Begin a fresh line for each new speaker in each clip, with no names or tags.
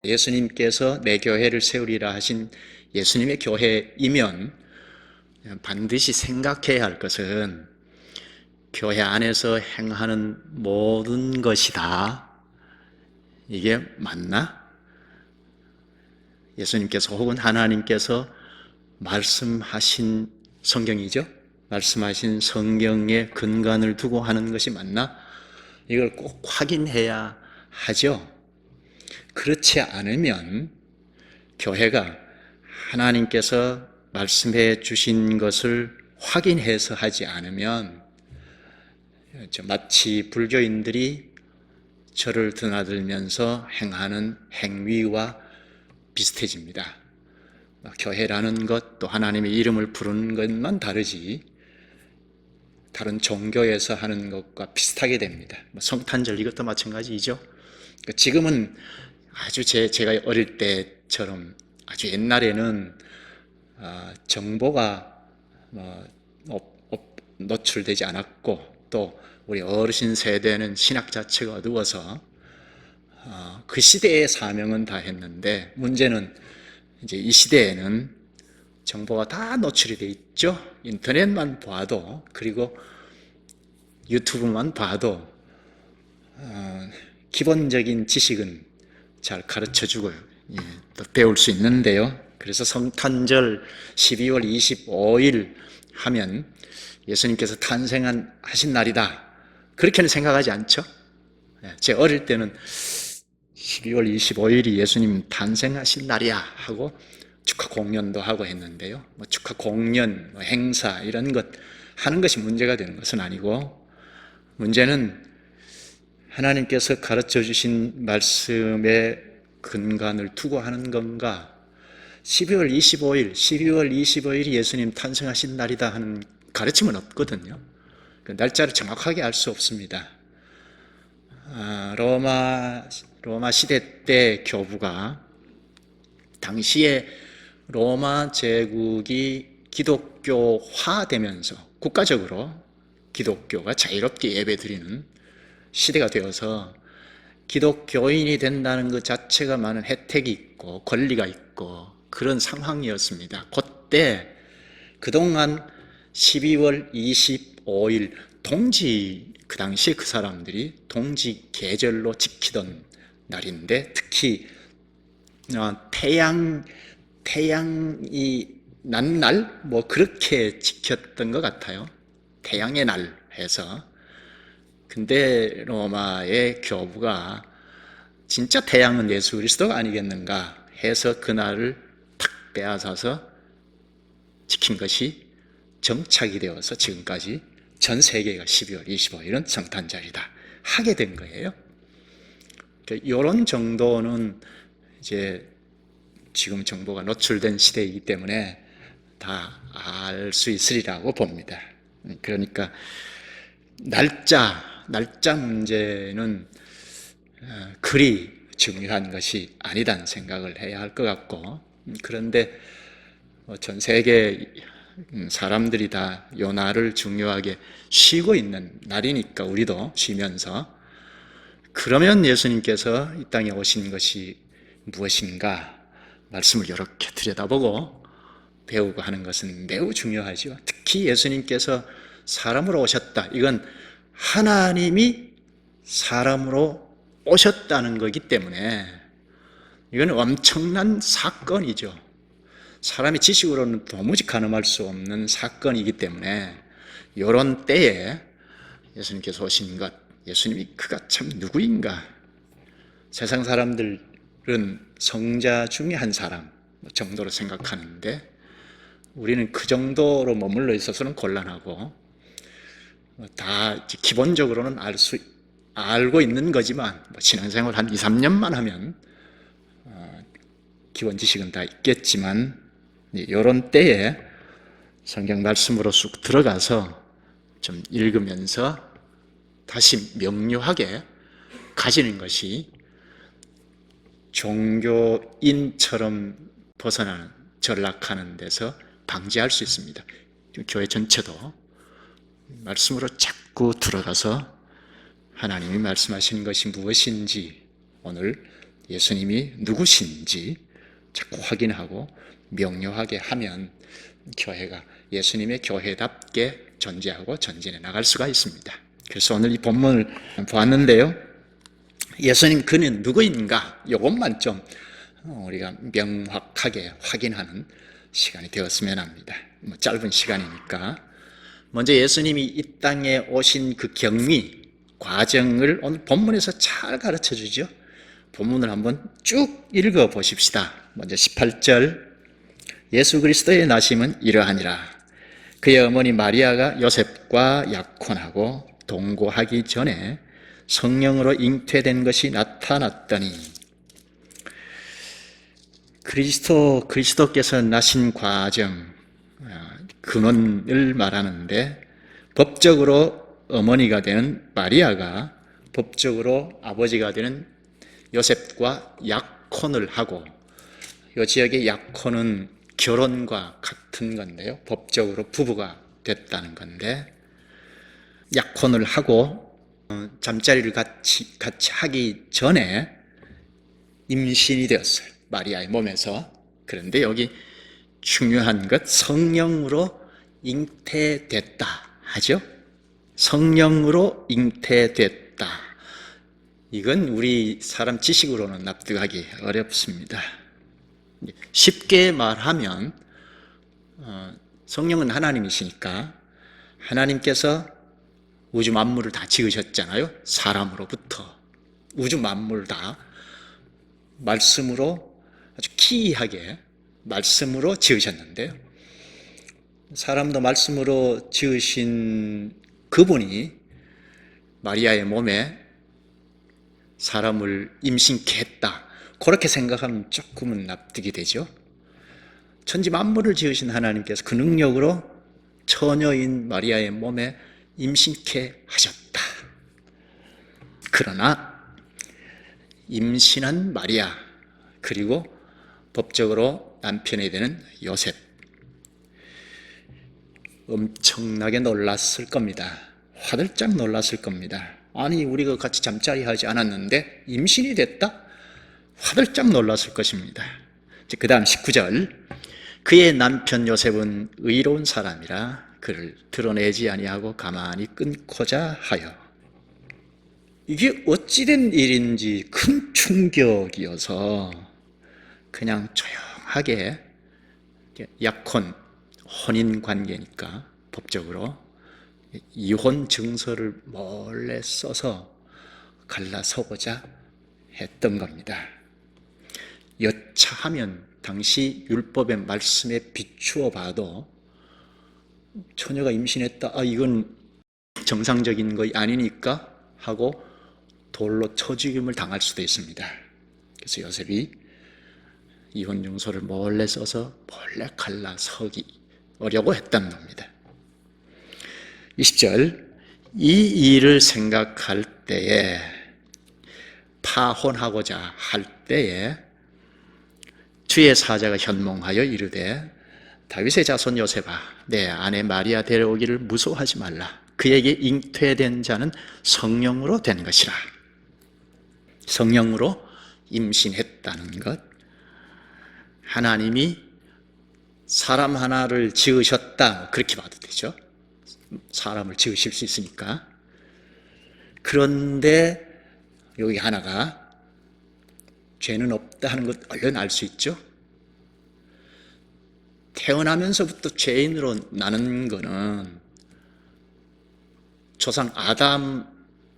예수님께서 내 교회를 세우리라 하신 예수님의 교회이면 반드시 생각해야 할 것은 교회 안에서 행하는 모든 것이 다 이게 맞나? 예수님께서 혹은 하나님께서 말씀하신 성경이죠? 말씀하신 성경의 근간을 두고 하는 것이 맞나? 이걸 꼭 확인해야 하죠. 그렇지 않으면 교회가 하나님께서 말씀해 주신 것을 확인해서 하지 않으면 마치 불교인들이 절을 드나들면서 행하는 행위와 비슷해집니다. 교회라는 것, 또 하나님의 이름을 부르는 것만 다르지 다른 종교에서 하는 것과 비슷하게 됩니다. 성탄절 이것도 마찬가지죠. 지금은 아주 제가 어릴 때처럼 아주 옛날에는 정보가 노출되지 않았고 또 우리 어르신 세대는 신학 자체가 어두워서 그 시대의 사명은 다 했는데 문제는 이제 이 시대에는 정보가 다 노출이 돼 있죠. 인터넷만 봐도 그리고 유튜브만 봐도 기본적인 지식은 잘 가르쳐주고 또 배울 수 있는데요. 그래서 성탄절 12월 25일 하면 예수님께서 탄생하신 날이다. 그렇게는 생각하지 않죠? 제 어릴 때는 12월 25일이 예수님 탄생하신 날이야 하고 축하 공연도 하고 했는데요. 축하 공연, 행사 이런 것 하는 것이 문제가 되는 것은 아니고 문제는 하나님께서 가르쳐 주신 말씀의 근간을 두고 하는 건가? 12월 25일이 예수님 탄생하신 날이다 하는 가르침은 없거든요. 그 날짜를 정확하게 알 수 없습니다. 로마 시대 때 교부가 당시에 로마 제국이 기독교화되면서 국가적으로 기독교가 자유롭게 예배드리는 시대가 되어서 기독교인이 된다는 것 자체가 많은 혜택이 있고 권리가 있고 그런 상황이었습니다. 그때 그동안 12월 25일 그 당시에 그 사람들이 동지 계절로 지키던 날인데 특히 태양이 난 날 그렇게 지켰던 것 같아요. 태양의 날 해서. 근데 로마의 교부가 진짜 태양은 예수 그리스도가 아니겠는가 해서 그날을 탁 빼앗아서 지킨 것이 정착이 되어서 지금까지 전 세계가 12월 25일은 성탄절이다 하게 된 거예요. 이런 정도는 이제 지금 정보가 노출된 시대이기 때문에 다 알 수 있으리라고 봅니다. 그러니까 날짜 문제는 그리 중요한 것이 아니다는 생각을 해야 할 것 같고 그런데 전 세계 사람들이 다 요 날을 중요하게 쉬고 있는 날이니까 우리도 쉬면서 그러면 예수님께서 이 땅에 오신 것이 무엇인가 말씀을 이렇게 들여다보고 배우고 하는 것은 매우 중요하죠. 특히 예수님께서 사람으로 오셨다. 이건 하나님이 사람으로 오셨다는 거기 때문에 이건 엄청난 사건이죠. 사람의 지식으로는 도무지 가늠할 수 없는 사건이기 때문에 이런 때에 예수님께서 오신 것, 예수님이 그가 참 누구인가? 세상 사람들은 성자 중에 한 사람 정도로 생각하는데 우리는 그 정도로 머물러 있어서는 곤란하고 다 기본적으로는 알고 있는 거지만 신앙생활 한 2, 3년만 하면 기본 지식은 다 있겠지만 이런 때에 성경 말씀으로 쑥 들어가서 좀 읽으면서 다시 명료하게 가지는 것이 종교인처럼 벗어나는 전락하는 데서 방지할 수 있습니다. 교회 전체도 말씀으로 자꾸 들어가서 하나님이 말씀하시는 것이 무엇인지 오늘 예수님이 누구신지 자꾸 확인하고 명료하게 하면 교회가 예수님의 교회답게 존재하고 전진해 나갈 수가 있습니다. 그래서 오늘 이 본문을 보았는데요. 예수님 그는 누구인가? 이것만 좀 우리가 명확하게 확인하는 시간이 되었으면 합니다. 짧은 시간이니까. 먼저 예수님이 이 땅에 오신 그 경위, 과정을 오늘 본문에서 잘 가르쳐 주죠. 본문을 한번 쭉 읽어 보십시다. 먼저 18절. 예수 그리스도의 나심은 이러하니라. 그의 어머니 마리아가 요셉과 약혼하고 동거하기 전에 성령으로 잉태된 것이 나타났더니, 그리스도께서 나신 과정, 근원을 말하는데, 법적으로 어머니가 되는 마리아가 법적으로 아버지가 되는 요셉과 약혼을 하고, 이 지역의 약혼은 결혼과 같은 건데요. 법적으로 부부가 됐다는 건데, 약혼을 하고 잠자리를 같이 하기 전에 임신이 되었어요. 마리아의 몸에서. 그런데 여기 중요한 것, 성령으로 잉태됐다 하죠. 성령으로 잉태됐다. 이건 우리 사람 지식으로는 납득하기 어렵습니다. 쉽게 말하면 성령은 하나님이시니까 하나님께서 우주 만물을 다 지으셨잖아요. 사람으로부터 우주 만물 다 말씀으로 아주 기이하게 말씀으로 지으셨는데요. 사람도 말씀으로 지으신 그분이 마리아의 몸에 사람을 임신케 했다. 그렇게 생각하면 조금은 납득이 되죠. 천지 만물을 지으신 하나님께서 그 능력으로 처녀인 마리아의 몸에 임신케 하셨다. 그러나 임신한 마리아, 그리고 법적으로 남편이 되는 요셉, 엄청나게 놀랐을 겁니다. 화들짝 놀랐을 겁니다. 아니, 우리가 같이 잠자리 하지 않았는데 임신이 됐다? 화들짝 놀랐을 것입니다. 그 다음 19절. 그의 남편 요셉은 의로운 사람이라 그를 드러내지 아니하고 가만히 끊고자 하여. 이게 어찌된 일인지 큰 충격이어서 그냥 조용하게 약혼, 혼인 관계니까 법적으로 이혼 증서를 몰래 써서 갈라서고자 했던 겁니다. 여차하면 당시 율법의 말씀에 비추어 봐도 처녀가 임신했다, 이건 정상적인 거 아니니까 하고 돌로 쳐 죽임을 당할 수도 있습니다. 그래서 요셉이 이혼 증서를 몰래 써서 몰래 갈라서려고 했다는 겁니다. 20절. 이 일을 생각할 때에, 파혼하고자 할 때에 주의 사자가 현몽하여 이르되 다윗의 자손 요셉아, 내 아내 마리아 데려오기를 무서워하지 말라. 그에게 잉태된 자는 성령으로 된 것이라. 성령으로 임신했다는 것, 하나님이 사람 하나를 지으셨다, 그렇게 봐도 되죠. 사람을 지으실 수 있으니까. 그런데 여기 하나가 죄는 없다 하는 것 얼른 알 수 있죠. 태어나면서부터 죄인으로 나는 것은 조상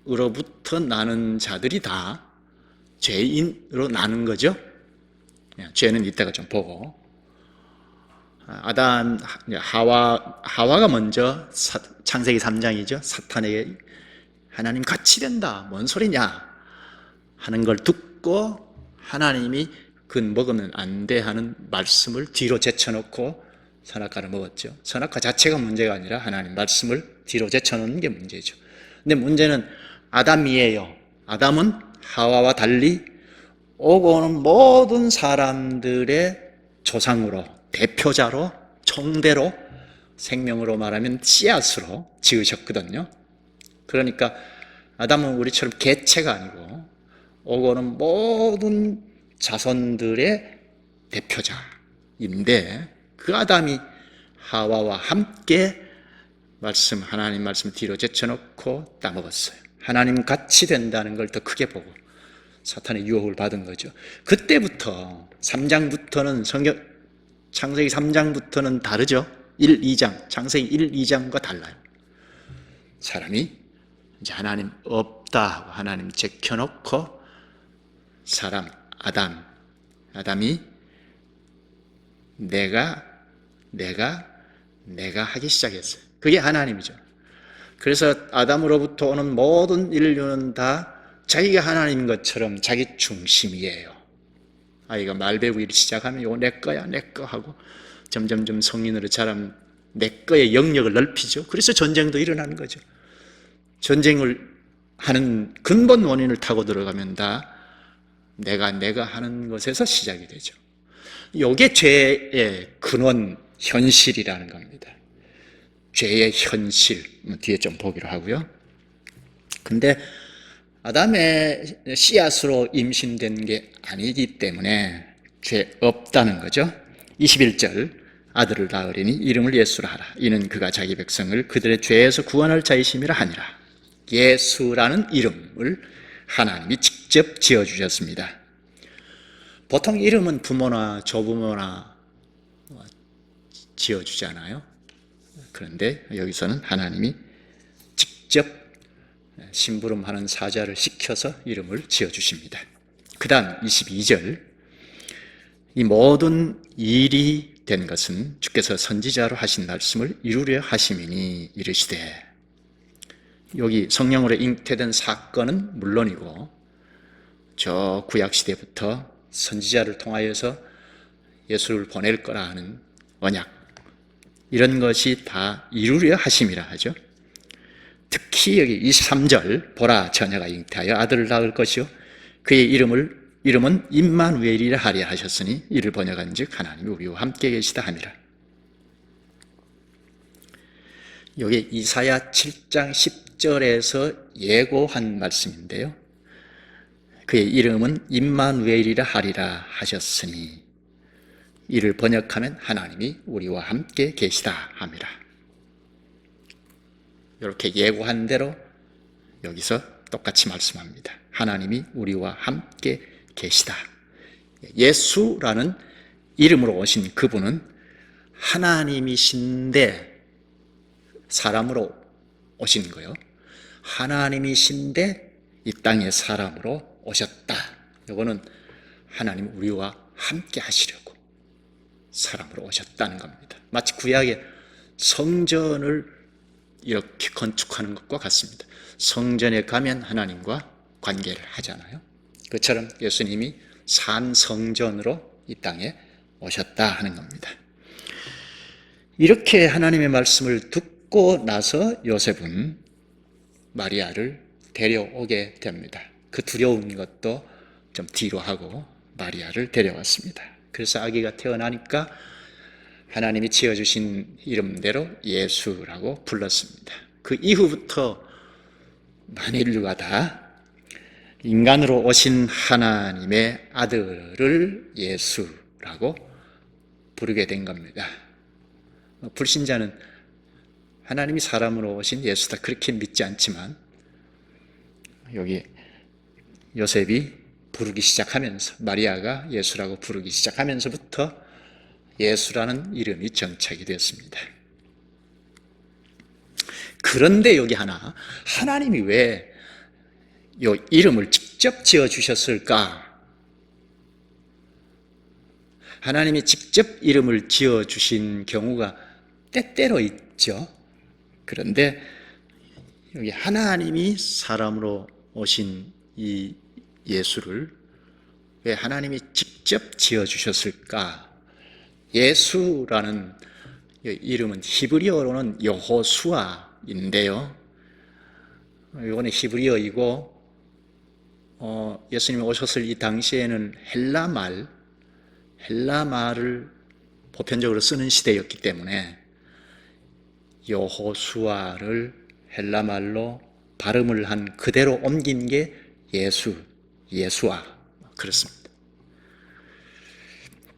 아담으로부터 나는 자들이 다 죄인으로 나는 거죠. 죄는 이따가 좀 보고, 아담, 하와가 먼저 창세기 3장이죠. 사탄에게 하나님 같이 된다, 뭔 소리냐 하는 걸 듣고 하나님이 그건 먹으면 안 돼 하는 말씀을 뒤로 제쳐놓고 선악과를 먹었죠. 선악과 자체가 문제가 아니라 하나님 말씀을 뒤로 제쳐놓는 게 문제죠. 근데 문제는 아담이에요. 아담은 하와와 달리 오고 오는 모든 사람들의 조상으로, 대표자로, 총대로, 생명으로 말하면 씨앗으로 지으셨거든요. 그러니까 아담은 우리처럼 개체가 아니고 오고는 모든 자손들의 대표자인데 그 아담이 하와와 함께 하나님 말씀 뒤로 제쳐놓고 따먹었어요. 하나님 같이 된다는 걸 더 크게 보고 사탄의 유혹을 받은 거죠. 그때부터 3장부터는 창세기 3장부터는 다르죠. 1, 2장, 창세기 1, 2장과 달라요. 사람이 이제 하나님 없다 하고 하나님 제켜놓고 사람 아담이 내가 하기 시작했어요. 그게 하나님이죠. 그래서 아담으로부터 오는 모든 인류는 다 자기가 하나님인 것처럼 자기 중심이에요. 아이가 말 배우기 시작하면 이거 내 거야 내 거 하고 점점점 성인으로 자라면 내 거의 영역을 넓히죠. 그래서 전쟁도 일어나는 거죠. 전쟁을 하는 근본 원인을 타고 들어가면 다 내가 하는 것에서 시작이 되죠. 이게 죄의 근원 현실이라는 겁니다. 죄의 현실 뒤에 좀 보기로 하고요. 근데 아담의 씨앗으로 임신된 게 아니기 때문에 죄 없다는 거죠. 21절 아들을 낳으리니 이름을 예수라 하라. 이는 그가 자기 백성을 그들의 죄에서 구원할 자이심이라 하니라. 예수라는 이름을 하나님이 직접 지어주셨습니다. 보통 이름은 부모나 조부모나 지어주잖아요. 그런데 여기서는 하나님이 직접 심부름하는 사자를 시켜서 이름을 지어주십니다. 그 다음 22절 이 모든 일이 된 것은 주께서 선지자로 하신 말씀을 이루려 하심이니 이르시되 여기 성령으로 잉태된 사건은 물론이고 저 구약시대부터 선지자를 통하여서 예수를 보낼 거라 하는 언약 이런 것이 다 이루려 하심이라 하죠. 특히 여기 23절 보라 처녀가 잉태하여 아들을 낳을 것이요 그의 이름은 임마누엘이라 하리라 하셨으니 이를 번역한즉 하나님이 우리와 함께 계시다 함이라. 여기 이사야 7장 10절에서 예고한 말씀인데요. 그의 이름은 임마누엘이라 하리라 하셨으니 이를 번역하면 하나님이 우리와 함께 계시다 함이라. 이렇게 예고한 대로 여기서 똑같이 말씀합니다. 하나님이 우리와 함께 계시다. 예수라는 이름으로 오신 그분은 하나님이신데 사람으로 오신 거요. 하나님이신데 이 땅에 사람으로 오셨다. 이거는 하나님 우리와 함께 하시려고 사람으로 오셨다는 겁니다. 마치 구약의 성전을 이렇게 건축하는 것과 같습니다. 성전에 가면 하나님과 관계를 하잖아요. 그처럼 예수님이 산 성전으로 이 땅에 오셨다 하는 겁니다. 이렇게 하나님의 말씀을 듣고 나서 요셉은 마리아를 데려오게 됩니다. 그 두려운 것도 좀 뒤로 하고 마리아를 데려왔습니다. 그래서 아기가 태어나니까 하나님이 지어주신 이름대로 예수라고 불렀습니다. 그 이후부터 만인류가 다 인간으로 오신 하나님의 아들을 예수라고 부르게 된 겁니다. 불신자는 하나님이 사람으로 오신 예수다 그렇게 믿지 않지만 여기 요셉이 부르기 시작하면서 마리아가 예수라고 부르기 시작하면서부터 예수라는 이름이 정착이 됐습니다. 그런데 여기 하나님이 왜 이 이름을 직접 지어주셨을까? 하나님이 직접 이름을 지어주신 경우가 때때로 있죠. 그런데 여기 하나님이 사람으로 오신 이 예수를 왜 하나님이 직접 지어주셨을까? 예수라는 이름은 히브리어로는 여호수아인데요. 이거는 히브리어이고 예수님이 오셨을 이 당시에는 헬라말을 보편적으로 쓰는 시대였기 때문에 여호수아를 헬라말로 발음을 한 그대로 옮긴 게 예수와 그렇습니다.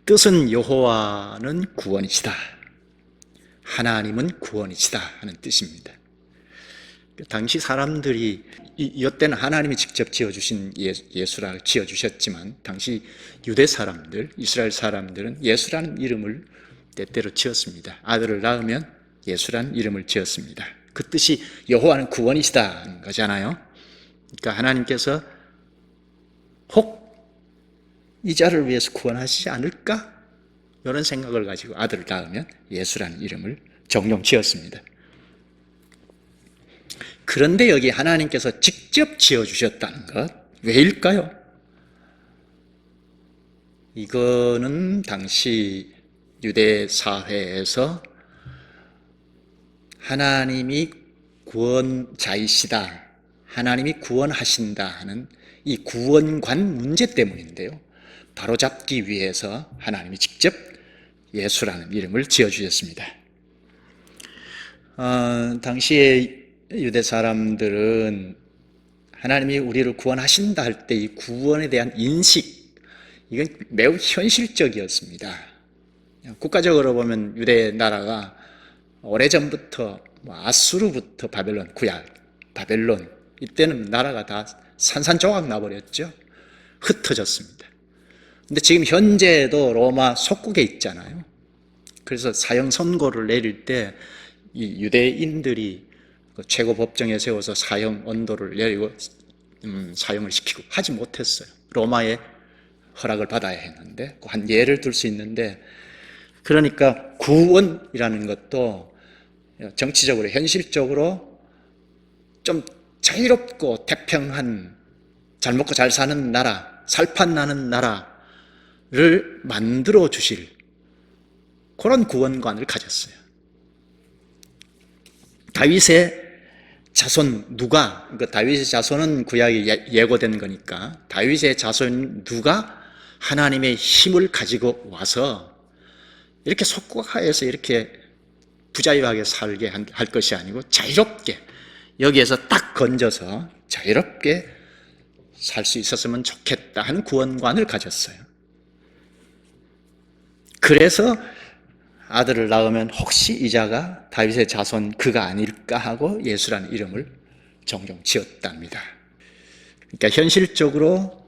뜻은 여호와는 구원이시다. 하나님은 구원이시다 하는 뜻입니다. 당시 사람들이 이때는 하나님이 직접 지어주신 예수라 지어주셨지만 당시 유대 사람들, 이스라엘 사람들은 예수라는 이름을 때때로 지었습니다. 아들을 낳으면 예수라는 이름을 지었습니다. 그 뜻이 여호와는 구원이시다는 거잖아요. 그러니까 하나님께서 혹 이 자를 위해서 구원하시지 않을까? 이런 생각을 가지고 아들을 낳으면 예수라는 이름을 종종 지었습니다. 그런데 여기 하나님께서 직접 지어주셨다는 것, 왜일까요? 이거는 당시 유대 사회에서 하나님이 구원자이시다, 하나님이 구원하신다 하는 이 구원관 문제 때문인데요. 바로잡기 위해서 하나님이 직접 예수라는 이름을 지어주셨습니다. 당시에 유대 사람들은 하나님이 우리를 구원하신다 할 때 이 구원에 대한 인식, 이건 매우 현실적이었습니다. 국가적으로 보면 유대 나라가 오래전부터 아수르부터 바벨론, 구약, 바벨론, 이때는 나라가 다 산산조각 나버렸죠. 흩어졌습니다. 근데 지금 현재도 로마 속국에 있잖아요. 그래서 사형 선고를 내릴 때 이 유대인들이 최고 법정에 세워서 사형 언도를 내리고 사형을 시키고 하지 못했어요. 로마의 허락을 받아야 했는데 한 예를 들 수 있는데, 그러니까 구원이라는 것도 정치적으로 현실적으로 좀 자유롭고 태평한 잘 먹고 잘 사는 나라, 살판 나는 나라를 만들어 주실 그런 구원관을 가졌어요. 다윗의 자손 누가, 그러니까 다윗의 자손은 구약에 예고된 거니까 다윗의 자손 누가 하나님의 힘을 가지고 와서 이렇게 속국하에서 이렇게 부자유하게 살게 할 것이 아니고 자유롭게 여기에서 딱 건져서 자유롭게 살 수 있었으면 좋겠다 하는 구원관을 가졌어요. 그래서 아들을 낳으면 혹시 이 자가 다윗의 자손 그가 아닐까 하고 예수라는 이름을 종종 지었답니다. 그러니까 현실적으로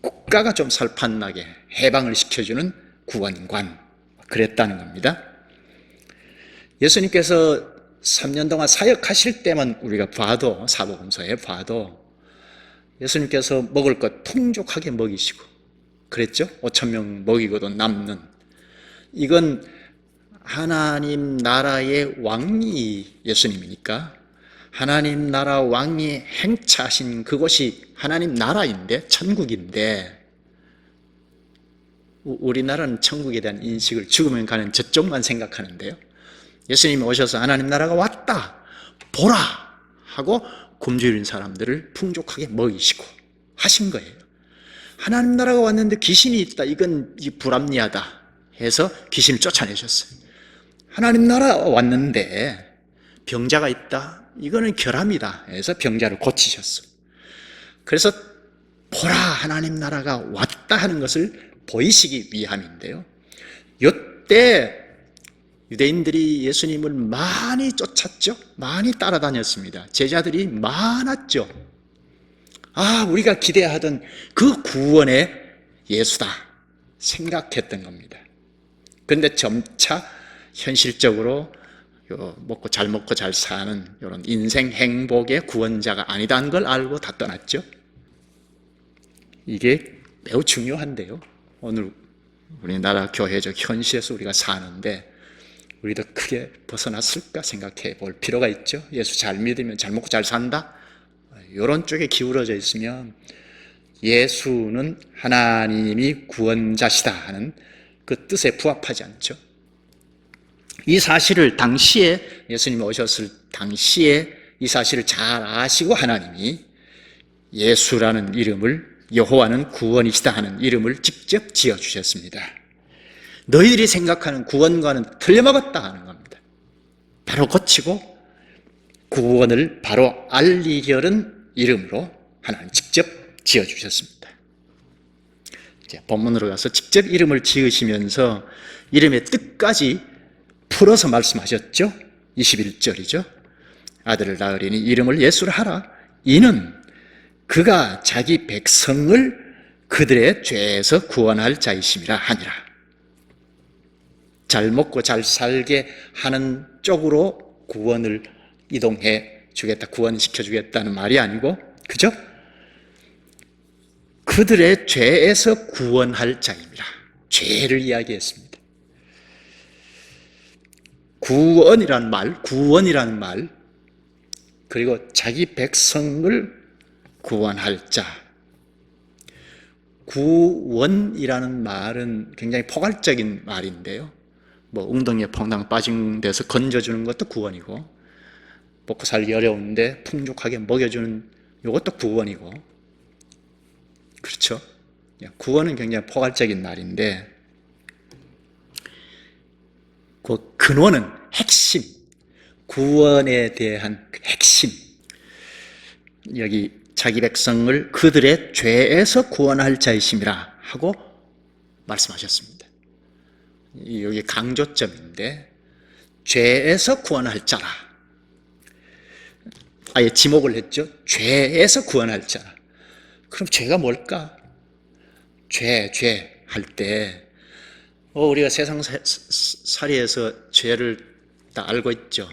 국가가 좀 살판나게 해방을 시켜주는 구원관, 그랬다는 겁니다. 예수님께서 3년 동안 사역하실 때만 우리가 봐도, 사복음서에 봐도 예수님께서 먹을 것 풍족하게 먹이시고 그랬죠. 5,000명 먹이고도 남는, 이건 하나님 나라의 왕이 예수님이니까 하나님 나라 왕이 행차하신 그곳이 하나님 나라인데, 천국인데, 우리나라는 천국에 대한 인식을 죽으면 가는 저쪽만 생각하는데요. 예수님이 오셔서 하나님 나라가 왔다, 보라 하고 굶주린 사람들을 풍족하게 먹이시고 하신 거예요. 하나님 나라가 왔는데 귀신이 있다, 이건 불합리하다 해서 귀신을 쫓아내셨어요. 하나님 나라 왔는데 병자가 있다, 이거는 결함이다 해서 병자를 고치셨어요. 그래서 보라, 하나님 나라가 왔다 하는 것을 보이시기 위함인데요. 이때 유대인들이 예수님을 많이 쫓았죠. 많이 따라다녔습니다. 제자들이 많았죠. 우리가 기대하던 그 구원의 예수다 생각했던 겁니다. 그런데 점차 현실적으로 먹고 잘 사는 이런 인생 행복의 구원자가 아니다는 걸 알고 다 떠났죠. 이게 매우 중요한데요. 오늘 우리나라 교회적 현실에서 우리가 사는데 우리도 크게 벗어났을까 생각해 볼 필요가 있죠. 예수 잘 믿으면 잘 먹고 잘 산다, 이런 쪽에 기울어져 있으면 예수는 하나님이 구원자시다 하는 그 뜻에 부합하지 않죠. 이 사실을 당시에, 예수님이 오셨을 당시에 이 사실을 잘 아시고 하나님이 예수라는 이름을, 여호와는 구원이시다 하는 이름을 직접 지어주셨습니다. 너희들이 생각하는 구원과는 틀려먹었다 하는 겁니다. 바로 고치고 구원을 바로 알리려는 이름으로 하나님 직접 지어주셨습니다. 본문으로 가서 직접 이름을 지으시면서 이름의 뜻까지 풀어서 말씀하셨죠. 21절이죠. 아들을 낳으리니 이름을 예수라 하라. 이는 그가 자기 백성을 그들의 죄에서 구원할 자이심이라 하니라. 잘 먹고 잘 살게 하는 쪽으로 구원을 이동해 주겠다, 구원시켜 주겠다는 말이 아니고, 그죠? 그들의 죄에서 구원할 자입니다. 죄를 이야기했습니다. 구원이라는 말, 그리고 자기 백성을 구원할 자. 구원이라는 말은 굉장히 포괄적인 말인데요. 웅덩이에 퐁당 빠진 데서 건져주는 것도 구원이고, 먹고 살기 어려운데 풍족하게 먹여주는 이것도 구원이고, 그렇죠? 구원은 굉장히 포괄적인 말인데, 그 근원은 핵심, 구원에 대한 핵심, 여기 자기 백성을 그들의 죄에서 구원할 자이심이라 하고 말씀하셨습니다. 여기 강조점인데, 죄에서 구원할 자라. 아예 지목을 했죠. 죄에서 구원할 자라. 그럼 죄가 뭘까? 죄 할 때 우리가 세상살이에서 죄를 다 알고 있죠.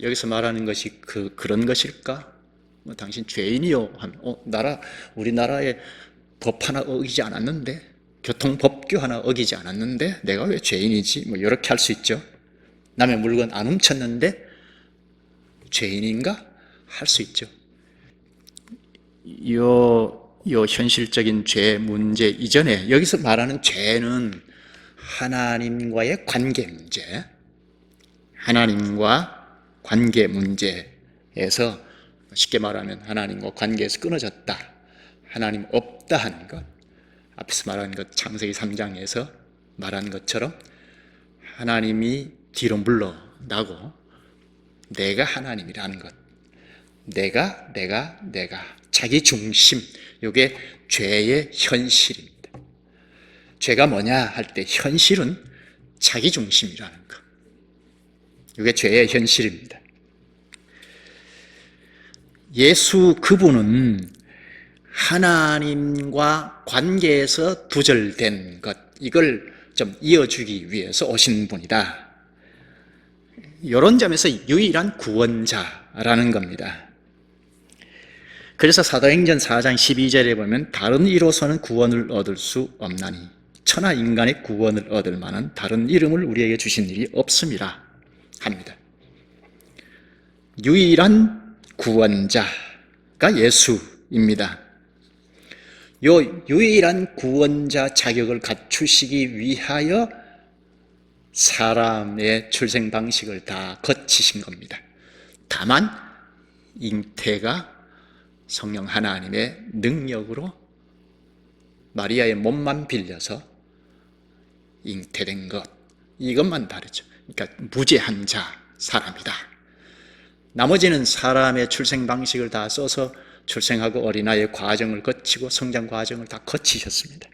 여기서 말하는 것이 그런 것일까? 당신 죄인이요 하면 우리나라에 법 하나 어기지 않았는데, 교통법규 하나 어기지 않았는데 내가 왜 죄인이지? 이렇게 할 수 있죠. 남의 물건 안 훔쳤는데 죄인인가? 할 수 있죠. 요 현실적인 죄 문제 이전에 여기서 말하는 죄는 하나님과의 관계 문제, 하나님과 관계 문제에서 쉽게 말하면 하나님과 관계에서 끊어졌다, 하나님 없다 하는 것, 앞에서 말한 것 창세기 3장에서 말한 것처럼 하나님이 뒤로 물러나고 내가 하나님이라는 것, 내가 자기 중심, 이게 죄의 현실입니다. 죄가 뭐냐 할 때 현실은 자기 중심이라는 것, 이게 죄의 현실입니다. 예수 그분은 하나님과 관계에서 두절된 것, 이걸 좀 이어주기 위해서 오신 분이다. 이런 점에서 유일한 구원자라는 겁니다. 그래서 사도행전 4장 12절에 보면 다른 이로서는 구원을 얻을 수 없나니 천하 인간의 구원을 얻을 만한 다른 이름을 우리에게 주신 일이 없음이라 합니다. 유일한 구원자가 예수입니다. 요 유일한 구원자 자격을 갖추시기 위하여 사람의 출생 방식을 다 거치신 겁니다. 다만 잉태가 성령 하나님의 능력으로 마리아의 몸만 빌려서 잉태된 것, 이것만 다르죠. 그러니까 무죄한 사람이다. 나머지는 사람의 출생 방식을 다 써서 출생하고 어린아이의 과정을 거치고 성장 과정을 다 거치셨습니다.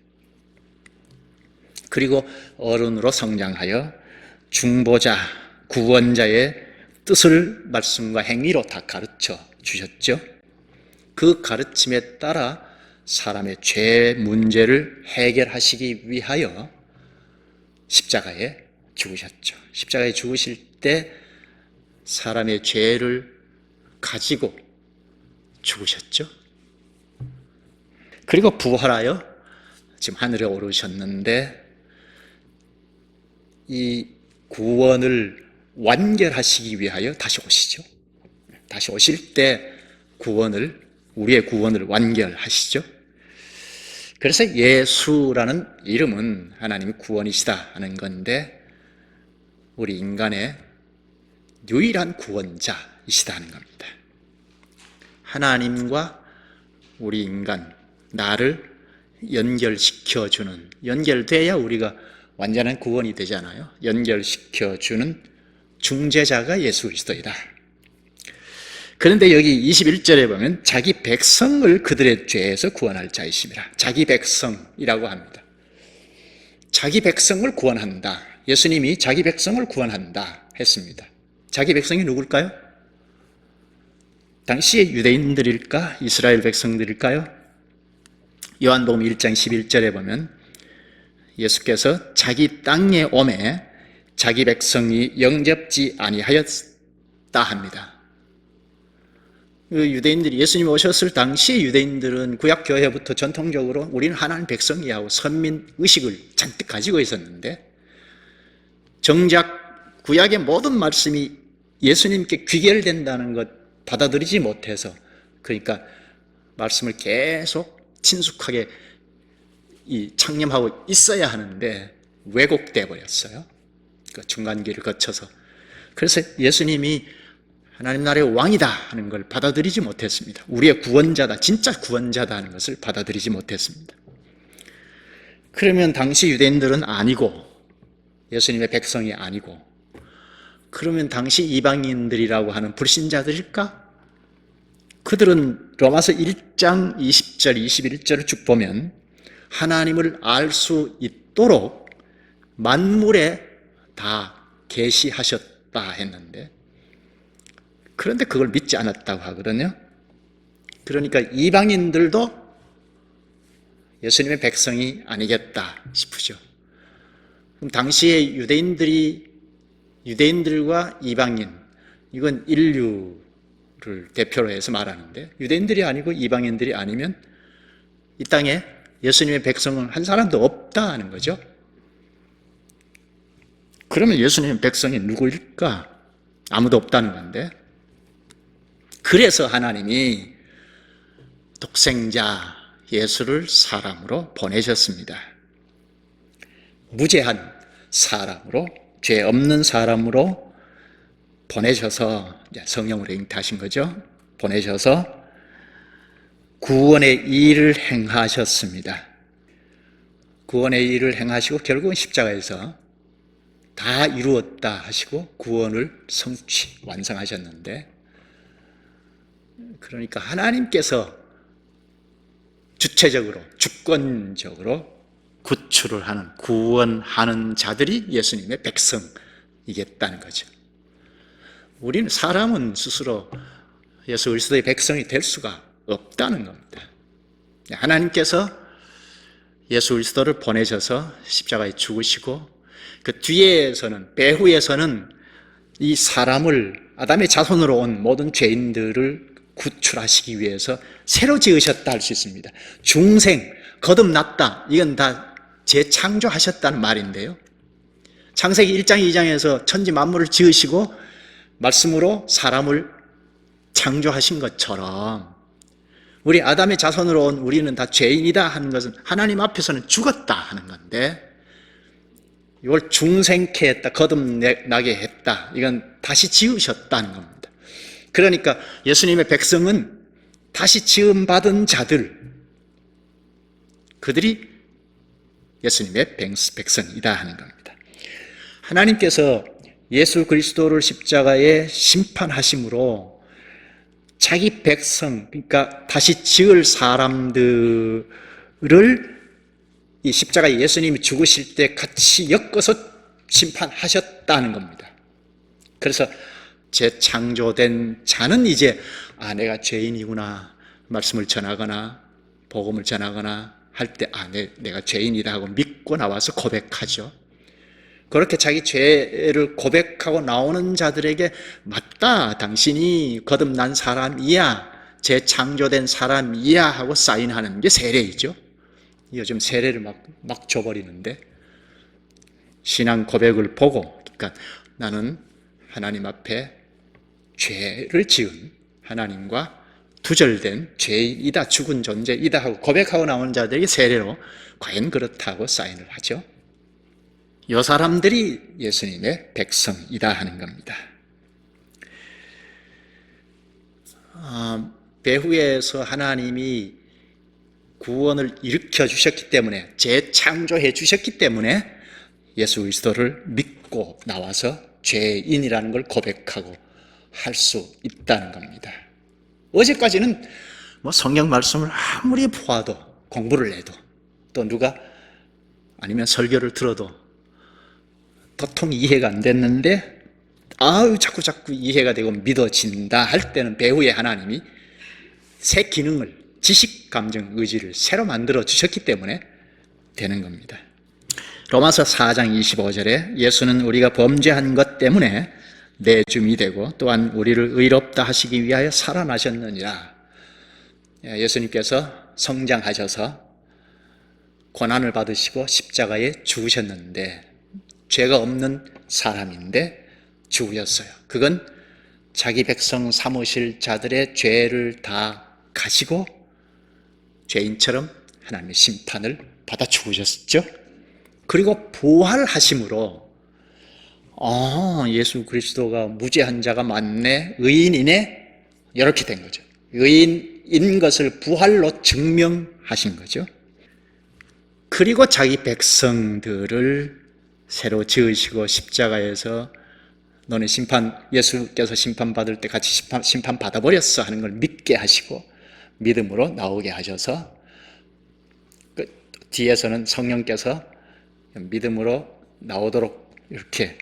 그리고 어른으로 성장하여 중보자, 구원자의 뜻을 말씀과 행위로 다 가르쳐 주셨죠. 그 가르침에 따라 사람의 죄 문제를 해결하시기 위하여 십자가에 죽으셨죠. 십자가에 죽으실 때 사람의 죄를 가지고 죽으셨죠. 그리고 부활하여 지금 하늘에 오르셨는데 이 구원을 완결하시기 위하여 다시 오시죠. 다시 오실 때 우리의 구원을 완결하시죠. 그래서 예수라는 이름은 하나님의 구원이시다 하는 건데, 우리 인간의 유일한 구원자이시다 하는 겁니다. 하나님과 우리 인간, 나를 연결시켜주는, 연결돼야 우리가 완전한 구원이 되잖아요. 연결시켜주는 중재자가 예수 그리스도이다. 그런데 여기 21절에 보면 자기 백성을 그들의 죄에서 구원할 자이심이라. 자기 백성이라고 합니다. 자기 백성을 구원한다. 예수님이 자기 백성을 구원한다 했습니다. 자기 백성이 누굴까요? 당시의 유대인들일까? 이스라엘 백성들일까요? 요한복음 1장 11절에 보면 예수께서 자기 땅에 오매 자기 백성이 영접지 아니하였다 합니다. 유대인들이 예수님이 오셨을 당시 유대인들은 구약교회부터 전통적으로 우리는 하나님 백성이야 하고 선민의식을 잔뜩 가지고 있었는데, 정작 구약의 모든 말씀이 예수님께 귀결된다는 것 받아들이지 못해서, 그러니까 말씀을 계속 친숙하게 창념하고 있어야 하는데 왜곡되어 버렸어요. 그 중간기를 거쳐서. 그래서 예수님이 하나님 나라의 왕이다 하는 걸 받아들이지 못했습니다. 우리의 구원자다, 진짜 구원자다 하는 것을 받아들이지 못했습니다. 그러면 당시 유대인들은 아니고, 예수님의 백성이 아니고, 그러면 당시 이방인들이라고 하는 불신자들일까? 그들은 로마서 1장 20절, 21절을 쭉 보면 하나님을 알 수 있도록 만물에 다 계시하셨다 했는데, 그런데 그걸 믿지 않았다고 하거든요. 그러니까 이방인들도 예수님의 백성이 아니겠다 싶으죠. 그럼 당시에 유대인들과 이방인, 이건 인류를 대표로 해서 말하는데, 유대인들이 아니고 이방인들이 아니면 이 땅에 예수님의 백성은 한 사람도 없다 하는 거죠. 그러면 예수님의 백성이 누구일까? 아무도 없다는 건데, 그래서 하나님이 독생자 예수를 사람으로 보내셨습니다. 무죄한 사람으로, 죄 없는 사람으로 보내셔서, 성령으로 잉태하신 거죠. 보내셔서 구원의 일을 행하셨습니다. 구원의 일을 행하시고 결국은 십자가에서 다 이루었다 하시고 구원을 완성하셨는데, 그러니까 하나님께서 주체적으로, 주권적으로 구출을 하는, 구원하는 자들이 예수님의 백성이겠다는 거죠. 우리는, 사람은 스스로 예수 그리스도의 백성이 될 수가 없다는 겁니다. 하나님께서 예수 그리스도를 보내셔서 십자가에 죽으시고, 그 뒤에서는, 배후에서는 이 사람을, 아담의 자손으로 온 모든 죄인들을 구출하시기 위해서 새로 지으셨다 할 수 있습니다. 중생, 거듭났다, 이건 다 재창조하셨다는 말인데요, 창세기 1장 2장에서 천지 만물을 지으시고 말씀으로 사람을 창조하신 것처럼 우리 아담의 자손으로 온 우리는 다 죄인이다 하는 것은 하나님 앞에서는 죽었다 하는 건데, 이걸 중생케 했다, 거듭나게 했다, 이건 다시 지으셨다는 겁니다. 그러니까 예수님의 백성은 다시 지음받은 자들, 그들이 예수님의 백성이다 하는 겁니다. 하나님께서 예수 그리스도를 십자가에 심판하심으로 자기 백성, 그러니까 다시 지을 사람들을 이 십자가에 예수님이 죽으실 때 같이 엮어서 심판하셨다는 겁니다. 그래서 재창조된 자는 이제 내가 죄인이구나, 말씀을 전하거나 복음을 전하거나 할 때 내가 죄인이다 하고 믿고 나와서 고백하죠. 그렇게 자기 죄를 고백하고 나오는 자들에게 맞다, 당신이 거듭난 사람이야, 재창조된 사람이야 하고 사인하는 게 세례이죠. 요즘 세례를 막 줘버리는데, 신앙 고백을 보고, 그러니까 나는 하나님 앞에 죄를 지은, 하나님과 두절된 죄이다, 죽은 존재이다 하고 고백하고 나오는 자들에게 세례로 과연 그렇다고 사인을 하죠. 이 사람들이 예수님의 백성이다 하는 겁니다. 배후에서 하나님이 구원을 일으켜 주셨기 때문에, 재창조해 주셨기 때문에 예수 그리스도를 믿고 나와서 죄인이라는 걸 고백하고 할 수 있다는 겁니다. 어제까지는 뭐 성경 말씀을 아무리 보아도, 공부를 해도, 또 누가 아니면 설교를 들어도 도통 이해가 안 됐는데, 자꾸 이해가 되고 믿어진다 할 때는 배후에 하나님이 새 기능을, 지식, 감정, 의지를 새로 만들어 주셨기 때문에 되는 겁니다. 로마서 4장 25절에 예수는 우리가 범죄한 것 때문에 내줌이 되고 또한 우리를 의롭다 하시기 위하여 살아나셨느니라. 예수님께서 성장하셔서 고난을 받으시고 십자가에 죽으셨는데, 죄가 없는 사람인데 죽으셨어요. 그건 자기 백성 삼으실 자들의 죄를 다 가시고 죄인처럼 하나님의 심판을 받아 죽으셨죠. 그리고 부활하심으로 예수 그리스도가 무죄한 자가 맞네, 의인이네, 이렇게 된 거죠. 의인인 것을 부활로 증명하신 거죠. 그리고 자기 백성들을 새로 지으시고 십자가에서 너네 예수께서 심판받을 때 같이 심판받아 버렸어 하는 걸 믿게 하시고 믿음으로 나오게 하셔서, 뒤에서는 성령께서 믿음으로 나오도록 이렇게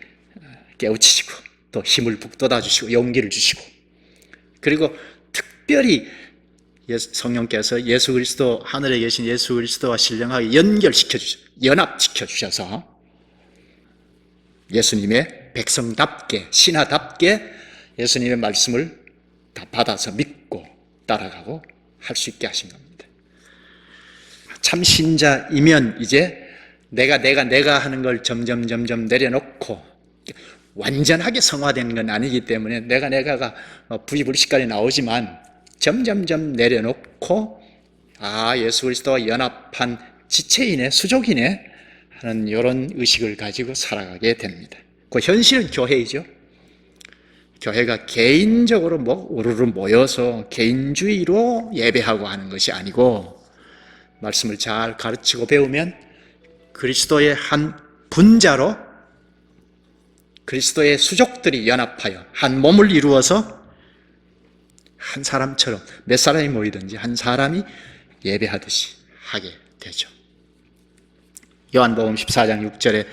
깨우치시고 또 힘을 북돋아 주시고 용기를 주시고, 그리고 특별히 성령께서 예수 그리스도, 하늘에 계신 예수 그리스도와 신령하게 연합시켜 주셔서 예수님의 백성답게, 신하답게 예수님의 말씀을 다 받아서 믿고 따라가고 할 수 있게 하신 겁니다. 참 신자이면 이제 내가 하는 걸 점점 내려놓고, 완전하게 성화된 건 아니기 때문에 내가가 부리부리식까지 나오지만 점점 내려놓고, 예수 그리스도와 연합한 지체이네, 수족이네 하는 이런 의식을 가지고 살아가게 됩니다. 그 현실은 교회이죠. 교회가 개인적으로 우르르 모여서 개인주의로 예배하고 하는 것이 아니고, 말씀을 잘 가르치고 배우면 그리스도의 한 분자로 그리스도의 수족들이 연합하여 한 몸을 이루어서 한 사람처럼, 몇 사람이 모이든지 한 사람이 예배하듯이 하게 되죠. 요한복음 14장 6절에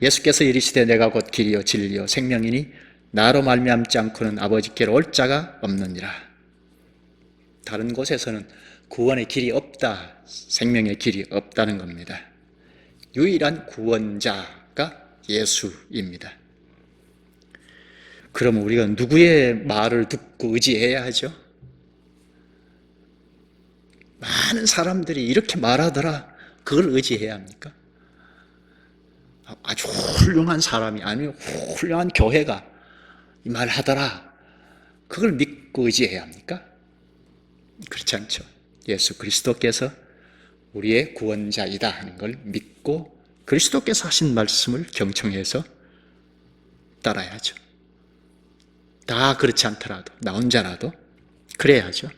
예수께서 이르시되 내가 곧 길이요 진리요 생명이니 나로 말미암지 않고는 아버지께로 올 자가 없느니라. 다른 곳에서는 구원의 길이 없다, 생명의 길이 없다는 겁니다. 유일한 구원자가 예수입니다. 그럼 우리가 누구의 말을 듣고 의지해야 하죠? 많은 사람들이 이렇게 말하더라, 그걸 의지해야 합니까? 아주 훌륭한 사람이, 아니면 훌륭한 교회가 이 말을 하더라, 그걸 믿고 의지해야 합니까? 그렇지 않죠. 예수 그리스도께서 우리의 구원자이다 하는 걸 믿고 그리스도께서 하신 말씀을 경청해서 따라야죠. 다 그렇지 않더라도, 나 혼자라도 그래야죠.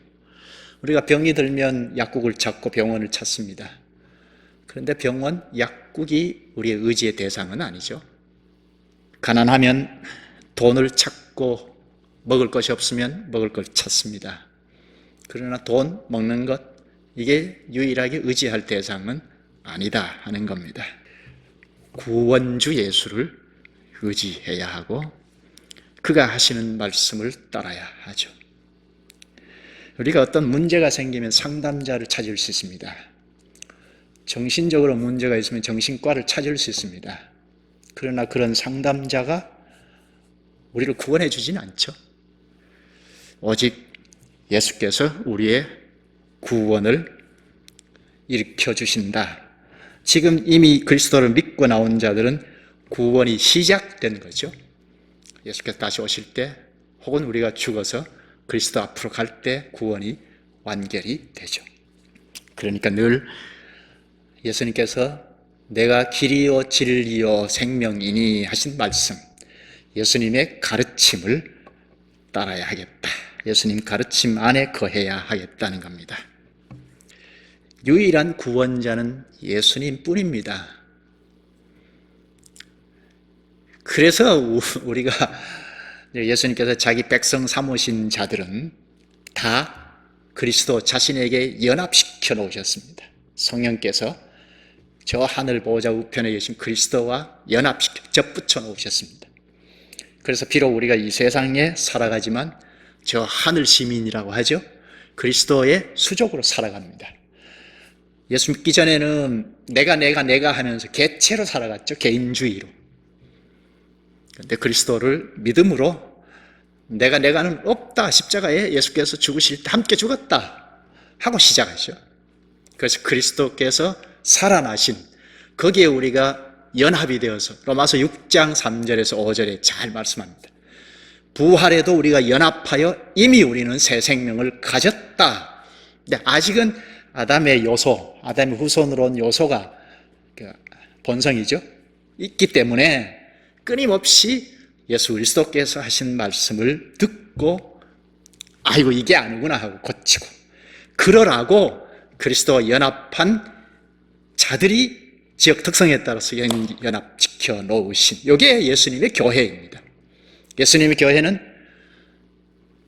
우리가 병이 들면 약국을 찾고 병원을 찾습니다. 그런데 병원, 약국이 우리의 의지의 대상은 아니죠. 가난하면 돈을 찾고, 먹을 것이 없으면 먹을 걸 찾습니다. 그러나 돈, 먹는 것, 이게 유일하게 의지할 대상은 아니다 하는 겁니다. 구원주 예수를 의지해야 하고 그가 하시는 말씀을 따라야 하죠. 우리가 어떤 문제가 생기면 상담자를 찾을 수 있습니다. 정신적으로 문제가 있으면 정신과를 찾을 수 있습니다. 그러나 그런 상담자가 우리를 구원해 주지는 않죠. 오직 예수께서 우리의 구원을 일으켜 주신다. 지금 이미 그리스도를 믿고 나온 자들은 구원이 시작된 거죠. 예수께서 다시 오실 때, 혹은 우리가 죽어서 그리스도 앞으로 갈 때 구원이 완결이 되죠. 그러니까 늘 예수님께서 내가 길이요 진리요 생명이니 하신 말씀, 예수님의 가르침을 따라야 하겠다. 예수님 가르침 안에 거해야 하겠다는 겁니다. 유일한 구원자는 예수님 뿐입니다. 그래서 우리가 예수님께서 자기 백성 삼으신 자들은 다 그리스도 자신에게 연합시켜 놓으셨습니다. 성령께서 저 하늘 보호자 우편에 계신 그리스도와 연합시켜 접붙여 놓으셨습니다. 그래서 비록 우리가 이 세상에 살아가지만 저 하늘 시민이라고 하죠. 그리스도의 수족으로 살아갑니다. 예수 믿기 전에는 내가 하면서 개체로 살아갔죠. 개인주의로. 그런데 그리스도를 믿음으로 내가는 없다. 십자가에 예수께서 죽으실 때 함께 죽었다 하고 시작하죠. 그래서 그리스도께서 살아나신 거기에 우리가 연합이 되어서 로마서 6장 3절에서 5절에 잘 말씀합니다. 부활에도 우리가 연합하여 이미 우리는 새 생명을 가졌다. 근데 아직은 아담의 후손으로 온 요소가 본성이죠. 있기 때문에 끊임없이 예수 그리스도께서 하신 말씀을 듣고 아이고 이게 아니구나 하고 고치고 그러라고 그리스도와 연합한 자들이 지역 특성에 따라서 연합시켜 놓으신 이게 예수님의 교회입니다. 예수님의 교회는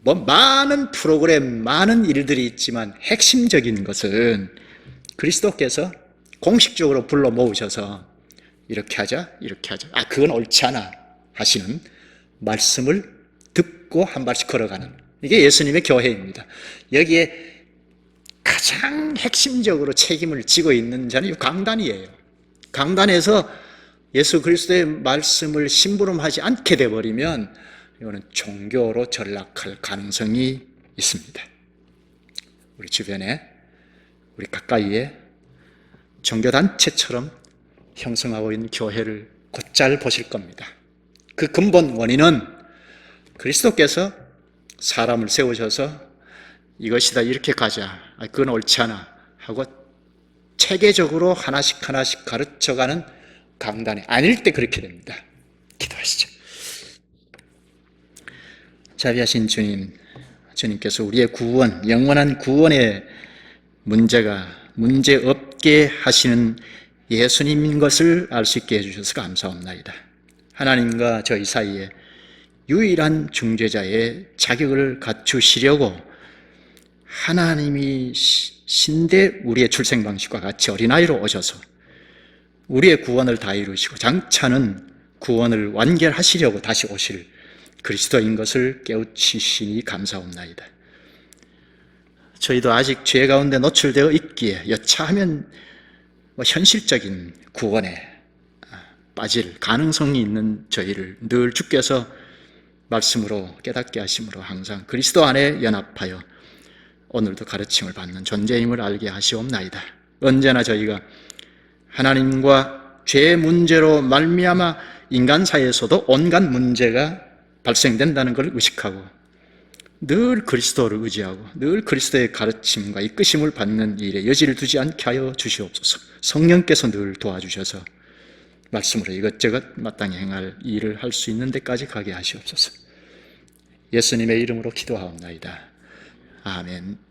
많은 프로그램, 많은 일들이 있지만 핵심적인 것은 그리스도께서 공식적으로 불러 모으셔서 이렇게 하자. 그건 옳지 않아 하시는 말씀을 듣고 한 발씩 걸어가는 이게 예수님의 교회입니다. 여기에 가장 핵심적으로 책임을 지고 있는 자는 강단이에요. 강단에서 예수 그리스도의 말씀을 심부름하지 않게 되어버리면 이거는 종교로 전락할 가능성이 있습니다. 우리 주변에, 우리 가까이에 종교단체처럼 형성하고 있는 교회를 곧잘 보실 겁니다. 그 근본 원인은 그리스도께서 사람을 세우셔서 이것이다 이렇게 가자, 그건 옳지 않아 하고 체계적으로 하나씩 가르쳐가는 강단이 아닐 때 그렇게 됩니다. 기도하시죠. 자비하신 주님께서 우리의 구원, 영원한 구원의 문제 없게 하시는 예수님인 것을 알 수 있게 해주셔서 감사합니다. 하나님과 저희 사이에 유일한 중재자의 자격을 갖추시려고 하나님이 신대 우리의 출생 방식과 같이 어린아이로 오셔서 우리의 구원을 다 이루시고 장차는 구원을 완결하시려고 다시 오실 그리스도인 것을 깨우치시니 감사옵나이다. 저희도 아직 죄 가운데 노출되어 있기에 여차하면 현실적인 구원에 빠질 가능성이 있는 저희를 늘 주께서 말씀으로 깨닫게 하심으로 항상 그리스도 안에 연합하여 오늘도 가르침을 받는 존재임을 알게 하시옵나이다. 언제나 저희가 하나님과 죄의 문제로 말미암아 인간 사이에서도 온갖 문제가 발생된다는 걸 의식하고 늘 그리스도를 의지하고 늘 그리스도의 가르침과 이끄심을 받는 일에 여지를 두지 않게 하여 주시옵소서. 성령께서 늘 도와주셔서 말씀으로 이것저것 마땅히 행할 일을 할 수 있는 데까지 가게 하시옵소서. 예수님의 이름으로 기도하옵나이다. 아멘.